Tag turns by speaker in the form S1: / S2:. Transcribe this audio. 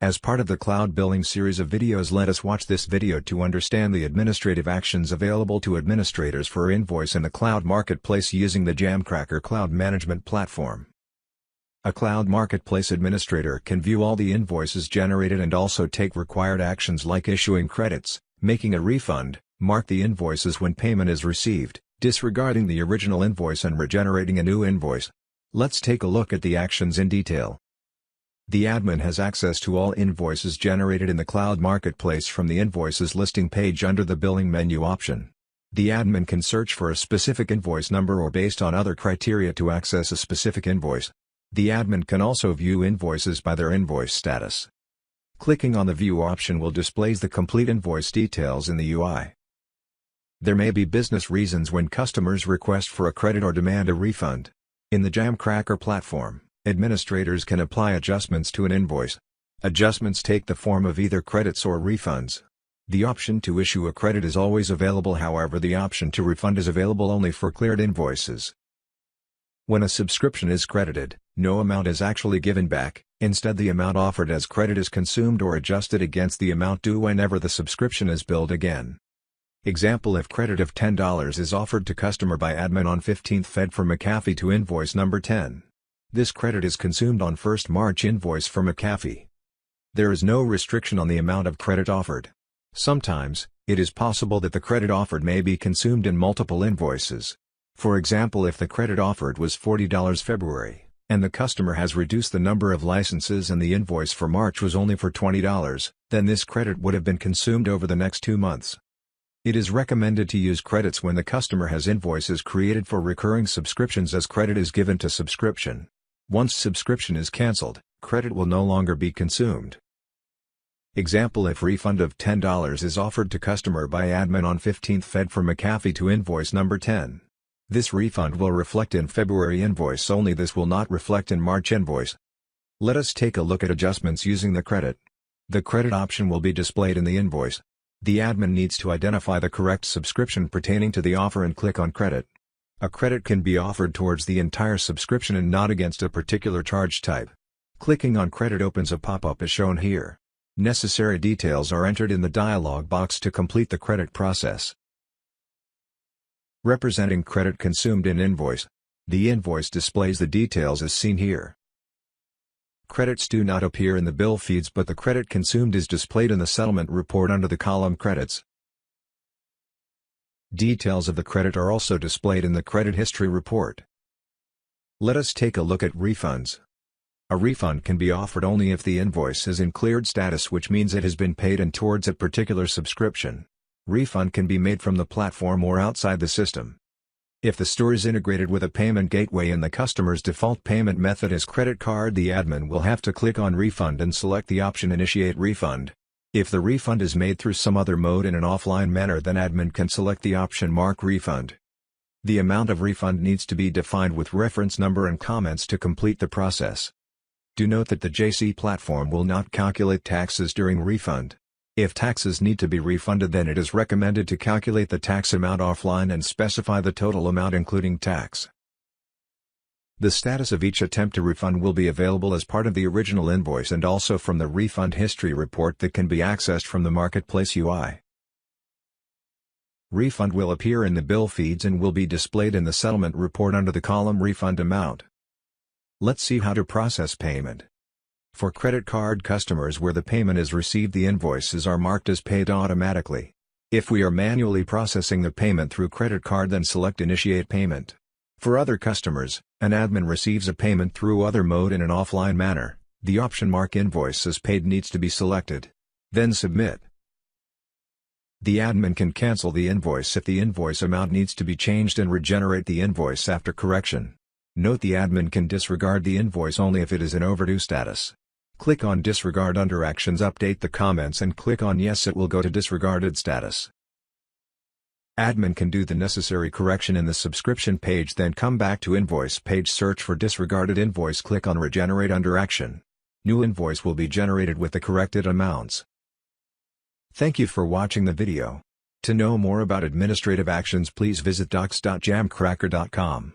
S1: As part of the cloud billing series of videos, let us watch this video to understand the administrative actions available to administrators for Invoice in the cloud marketplace using the Jamcracker cloud management platform. A cloud marketplace administrator can view all the invoices generated and also take required actions like issuing credits, making a refund, mark the invoices when payment is received, disregarding the original invoice and regenerating a new invoice. Let's take a look at the actions in detail. The admin has access to all invoices generated in the cloud marketplace from the invoices listing page under the billing menu option. The admin can search for a specific invoice number or based on other criteria to access a specific invoice. The admin can also view invoices by their invoice status. Clicking on the View option will display the complete invoice details in the UI. There may be business reasons when customers request for a credit or demand a refund. In the Jamcracker platform, administrators can apply adjustments to an invoice. Adjustments take the form of either credits or refunds. The option to issue a credit is always available, however the option to refund is available only for cleared invoices. When a subscription is credited, no amount is actually given back, instead the amount offered as credit is consumed or adjusted against the amount due whenever the subscription is billed again. Example: if credit of $10 is offered to customer by admin on 15th Fed for McAfee to invoice number 10. This credit is consumed on 1st March invoice for McAfee. There is no restriction on the amount of credit offered. Sometimes, it is possible that the credit offered may be consumed in multiple invoices. For example, if the credit offered was $40 February, and the customer has reduced the number of licenses and the invoice for March was only for $20, then this credit would have been consumed over the next 2 months. It is recommended to use credits when the customer has invoices created for recurring subscriptions, as credit is given to subscription. Once subscription is cancelled, credit will no longer be consumed. Example: if refund of $10 is offered to customer by admin on 15th Fed for McAfee to invoice number 10. This refund will reflect in February invoice only, this will not reflect in March invoice. Let us take a look at adjustments using the credit. The credit option will be displayed in the invoice. The admin needs to identify the correct subscription pertaining to the offer and click on credit. A credit can be offered towards the entire subscription and not against a particular charge type. Clicking on credit opens a pop-up as shown here. Necessary details are entered in the dialog box to complete the credit process. Representing credit consumed in invoice. The invoice displays the details as seen here. Credits do not appear in the bill feeds, but the credit consumed is displayed in the settlement report under the column Credits. Details of the credit are also displayed in the credit history report. Let us take a look at refunds. A refund can be offered only if the invoice is in cleared status, which means it has been paid and towards a particular subscription. Refund can be made from the platform or outside the system. If the store is integrated with a payment gateway and the customer's default payment method is credit card, the admin will have to click on Refund and select the option Initiate Refund. If the refund is made through some other mode in an offline manner, then admin can select the option Mark Refund. The amount of refund needs to be defined with reference number and comments to complete the process. Do note that the JC platform will not calculate taxes during refund. If taxes need to be refunded, then it is recommended to calculate the tax amount offline and specify the total amount including tax. The status of each attempt to refund will be available as part of the original invoice and also from the Refund History report that can be accessed from the Marketplace UI. Refund will appear in the bill feeds and will be displayed in the settlement report under the column Refund Amount. Let's see how to process payment. For credit card customers where the payment is received, the invoices are marked as paid automatically. If we are manually processing the payment through credit card, then select Initiate Payment. For other customers, an admin receives a payment through other mode in an offline manner, the option Mark Invoice as Paid needs to be selected. Then Submit. The admin can cancel the invoice if the invoice amount needs to be changed and regenerate the invoice after correction. Note the admin can disregard the invoice only if it is in overdue status. Click on Disregard under Actions, update the comments and click on Yes, it will go to disregarded status. Admin can do the necessary correction in the subscription page, then come back to Invoice page, search for Disregarded Invoice, click on Regenerate under Action. New invoice will be generated with the corrected amounts. Thank you for watching the video. To know more about administrative actions, please visit docs.jamcracker.com.